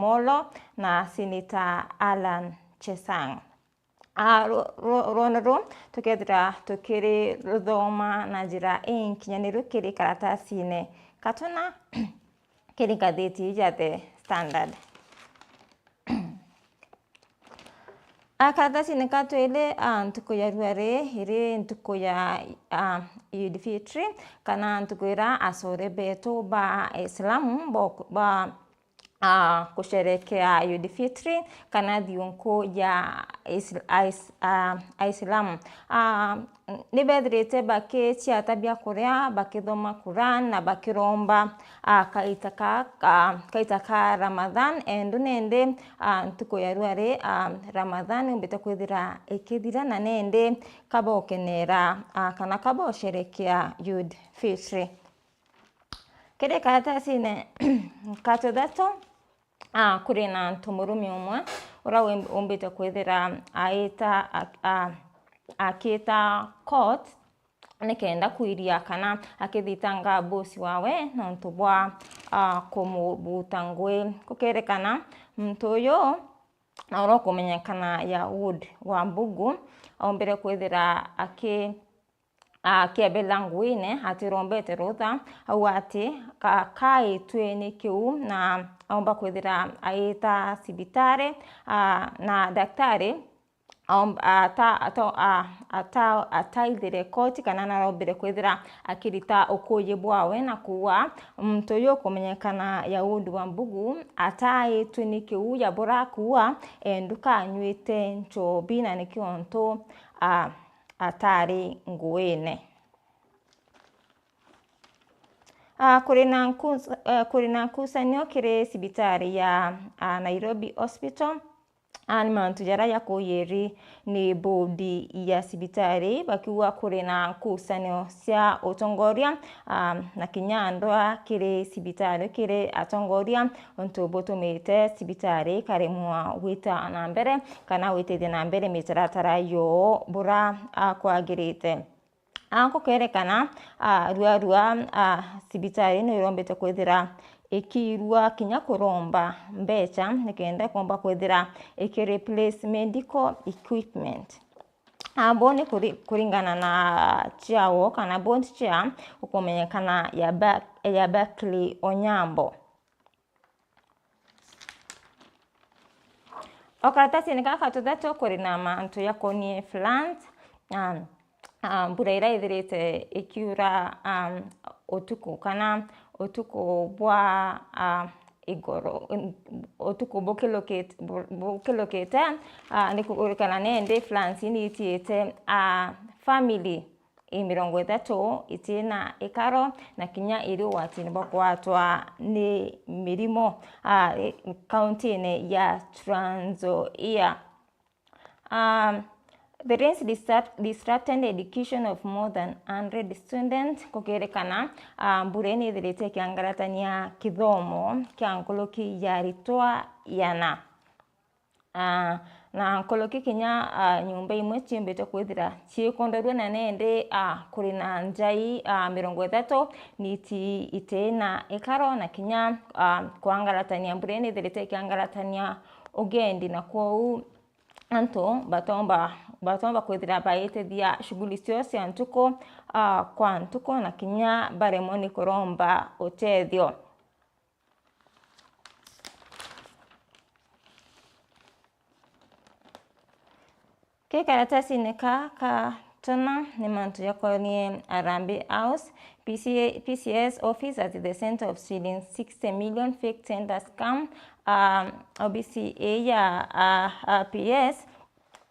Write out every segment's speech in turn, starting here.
Molo na Senator Alan Chesang. Rono tukethira tukiri ruthoma na njira inkinyaniru kiri karatasi-ini katuna kiri ngathiti ya The Standard. Karatasi-ini katwile ntuku ya ruare iri ntuku ya Eid Fitri kana ntuku ira asore betu ba Islamu ba kusherekea Eid Fitri kana thiunku ya Islamu. Nibethirite bakiatabia kuria bakithoma Quran na bakiromba kaita ka Ramadhan endu nende ntuku ya ruare Ramadhan umbite kwithira ikithira na nende kabokenera kana kabosherekea Eid Fitri. Kiri karatasi-ini katuthatũ kuri na ntumurumi umwe ura umbite kwithira akita court nikenda kuiria kana akithitanga bosi wawe nontu bwa kumubuta ngui. Kukerekana muntu uyu na ura kumenyekana Yahud Wambugu umbire kwithira akiabela nguine atirombete rutha au ati kaitwe ni kiu na aomba kwithira aita sibitare na daktari ataithire koti kana narombire kwithira akirita ukuyi bwawe na kuwa muntu uyu kumenyekana Yahud Wambugu ataitwe ni kiu yabura kuwa enduka anywite nchobi na nikionto atari nguine. Kuri na nkusanio kiri sibitari ya Nairobi Hospital ni mantu jara ya kuyeri ni bodi ya sibitari bakiwa kuri na nkusanio cia utongoria na kinyandwa kiri sibitari kiri atongoria onto botomete sibitari karimwa wita na mbere kana witithia na mbere mitaratara yo bura kwagirite. Kukerekana rua sibitari no irombete kwithira ikirua kinya kuromba mbecha nikenda kwamba kwithira replace medical equipment. Boni kuringana na chiao kana bond chia ukumenyekana ya Berkeley Onyambo. Karatasi-ini katuthatũ kuri na mantu yakonie floods mbura ira ithirite ikiura utuku kana utuku bwa igoro utuku bukilokete ni kuririkana nende floods ini itiite family 30 itina ikaro na kinya iri watini bakwatwa ni mirimo kaunti-ini ya Trans Nzoia. The rains disrupted the education of more than 100 students. Kukerekana mbura ini ithirite kiangaratania kithomo kia nkuluki ya ritwa yana na nkuluki kinya nyumba imwe chimbite kwithira chikonderwe na nende kuri na njai 30 niti itena ikaro na kinya kuangaratania mbura ini ithirite kiangaratania ugendi na kwou anto batomba kwithira baitethia shughuli cio cia ntuku kwa ntuku na kinya baremoni kuromba utethio. Karatasi-ini tuna ni mantu yakonie Harambee House PCS office at the center of shilling 60 million fake tender scam. OBCA ya PS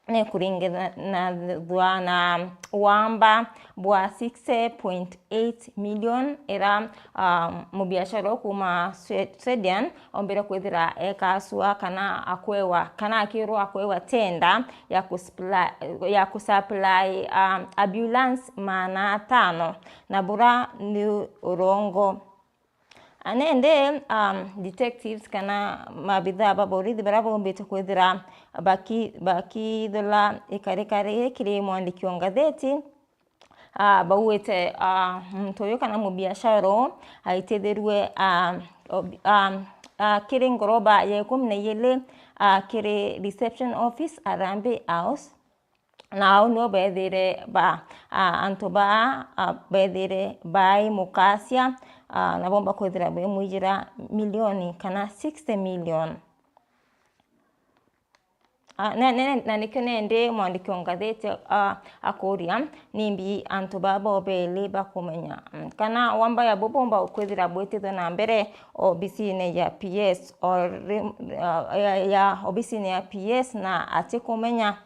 ni kuringana na wamba bwa 6.8 million era mubiashara kuma Sweden ombere kwithira ekasua kana akirwa akwewa tenda ya kusupply ambulance 500 na bura ni urongo. Anende detectives kana mabitha baborithi barabombete kwithira baki dola ikarekare kiri mwandiki wa ngatheti bauite mtu uyu kana mubiashara aitethirwe kiri ngoroba ya 12 kiri reception office Harambee House na au no bethire ba antu ba bethire bai mukasia na bomba kwethira be mwijira milioni kana 60 million na nikyo nende mwandiki wa ngatheti akuria nimbi antu babo beli bakumenya kana wamba ya bobomba kwethira bwitithwe na mbere obisine ya PS ya obisine ya PS na atikumenya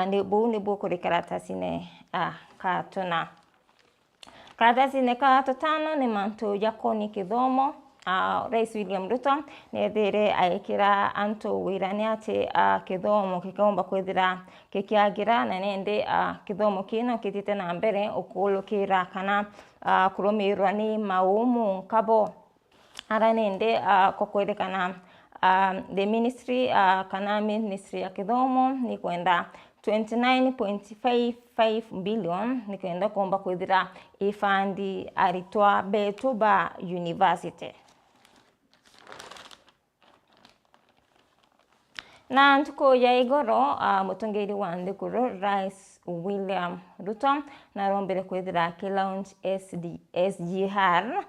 ni bu kuri karatasine katuna karatasine katutano ni mantu yakoni kithomo Rais William Ruto nethire aikira antu wirani ati kithomo kikaomba kwithira kikiagira na nende kithomo kino kitite na mbere ukulukira kana kurumirwa ni maumu nkabo ara nende kokwerekana the ministry kana ministry ya kithomo ni kwenda 29.55 billion ni kwenda kuomba kwithira ifandi aritwa betu ba university na ntuko ya igoro mutongeri wa ndikuru Rais William Ruto na rombere kwithira ki launch SGR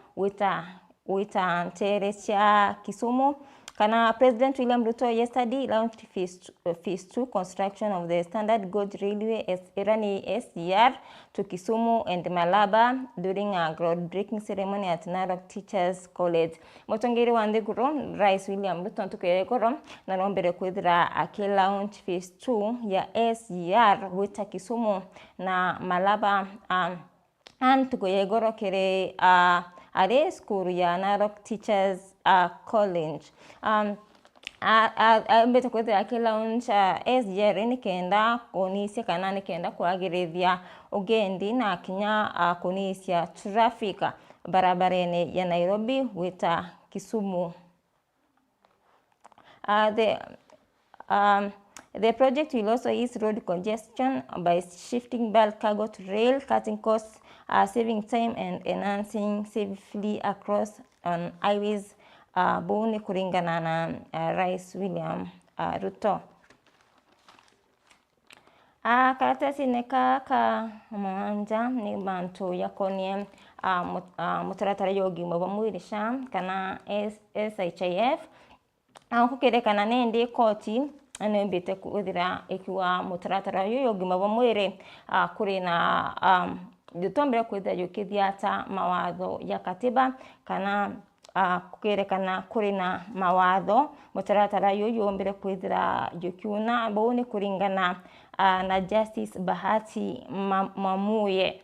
wita ntere cha Kisumu kana President William Ruto yesterday launched phase 2 construction of the standard gauge railway Irani SGR to Kisumu and Malaba during a groundbreaking ceremony at Narok Teachers College. Mutongeri wa ndikuru Rais William Ruto ntukeyekoro na rombere kwithira aki launch phase 2 ya SGR wita Kisumu na Malaba ntukeyekoro kere are school ya Narok Teachers College mbete kwethira aki launch SGR ni kenda kunisia kana ni kenda kuagirithia ugendi na kinya kunisia traffic barabarene ya Nairobi wita Kisumu. The project will also ease road congestion by shifting bulk cargo to rail, cutting costs, saving time and enhancing safely across highways. Buni kuringana na Rais William Ruto. Karatasi neka mwanja ni bantu yakonie mutaratara yogi mwabamwirisha kana SHIF kukerekana nende koti anembete kuthira ikiwa mutaratara yogi mwabamwire kuri na dutombera kwithira yukithiata mawatho ya katiba kana kukerekana kuri na mawatho mutaratara yombere kwithira yukiuna boni kuringana na Justice Bahati Mamuye.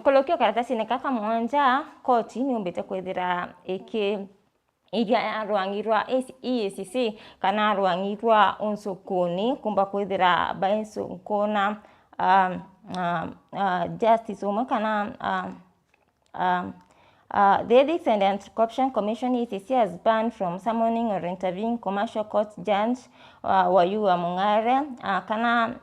Kolokio karatasi ne kaka mwanja koti ni umbete kwithira iria rwangirwa EACC kana rwangirwa unsukuni kumba kwithira bainsu nkona justice umwe kana the Ethics and Anti-Corruption Commission EACC has banned from summoning or interviewing commercial court judge Wayua Mung'are kana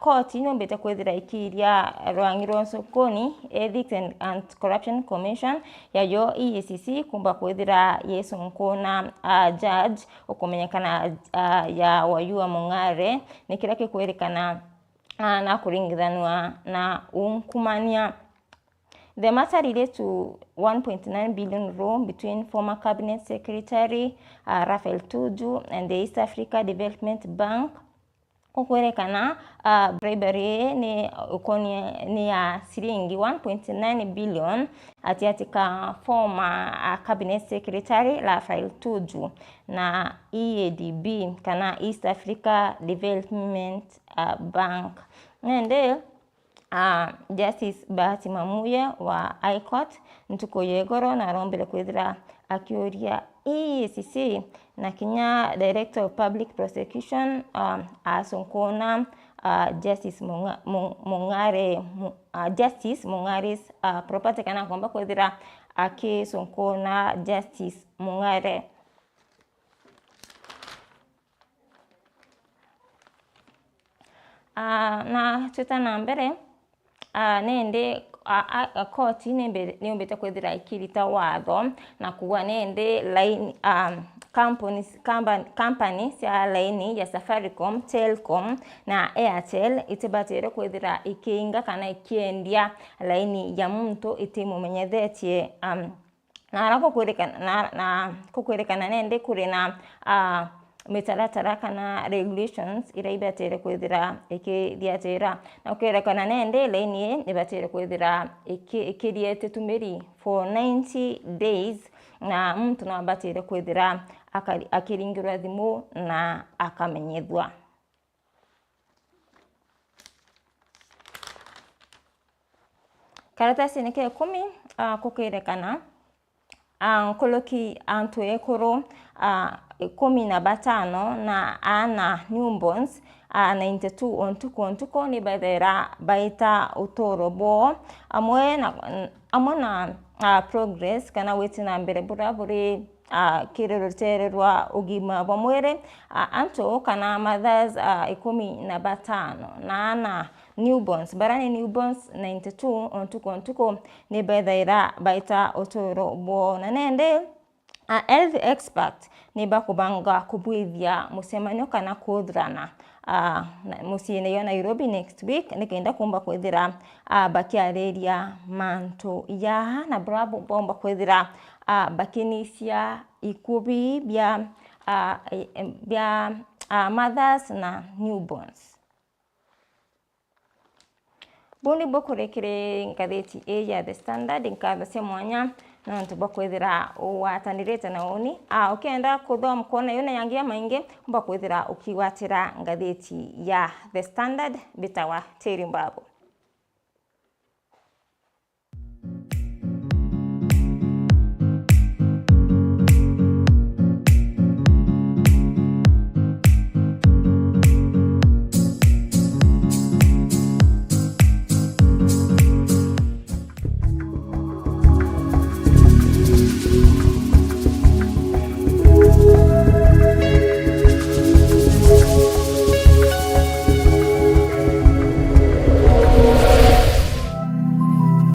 court ino mbete kwethira ikiria rwangirwa sokoni Ethics and Anti-Corruption Commission yayo EACC kumba kwethira Yesu Nkona judge ukumenyekana ya Wayua Mung'are nikira kikwerekana na kuringithanwa na unkumania. The matter relates to 1.9 billion loan between former Cabinet Secretary Raphael Tuju and the East Africa Development Bank. Kukwerekana bribery ni ya siringi 1.9 billion atiatika former Cabinet Secretary Raphael Tuju na EADB kana East Africa Development Bank. Nende Justice Bahati Mamuye wa High Court ntuko yegoro na rombele kwithira akioria EACC na kinya Director of Public Prosecution asunkona Justice Mung'are Justice Mung'are's property kana kwamba kwithira akisunkona Justice Mung'are. Na tuta na mbere nende koti nĩũmbĩte kwĩthĩra ĩkĩrita watho na kuga nende line company cia laini ya Safaricom, Telcom na Airtel itibatĩre kwĩthĩra ĩkĩinga kana ĩkĩendia laini ya muntu ĩtĩmũmenyethetie na kukwĩrĩkana nende kũrĩ na mĩtaratara kana regulations iria ibatĩre kwĩthĩra ĩkĩthiatĩra na kwĩrĩkana nende laini ibatĩre kwĩthĩra ĩkĩriete tũmĩri for 90 days na muntu no abatĩre kwĩthĩra akĩringĩrwa thimũ na akamenyethwa. Karatasi nĩ ke 10 kũkĩrĩkana nkoloki antu ekuru 15 na ana newborns 92 ontuko ni bathera baita utoro bo amwe na progress kana wetina mbere bura buri kirerwa ugima bwa mwere antu kana mothers 15 na ana newborns barani newborns 92 ontuko ni bathera baita utoro bo na nende health expert ni bakubanga kubwithia musemanyo kana kuthrana musiini ya Nairobi next week nikenda kumba kwithira bakiareria mantu ya na bravo bomba kwithira bakinisia ikubi bya mothers na newborns. Boni bokurekere ngatheti ya The Standard nkatha cia mwanya na ntuba kwithira watanirite na uni ukienda kuthoma kuona yona yangia maingi mba kwithira ukiwatira ngatheti ya The Standard bitawa Teri Mbabu.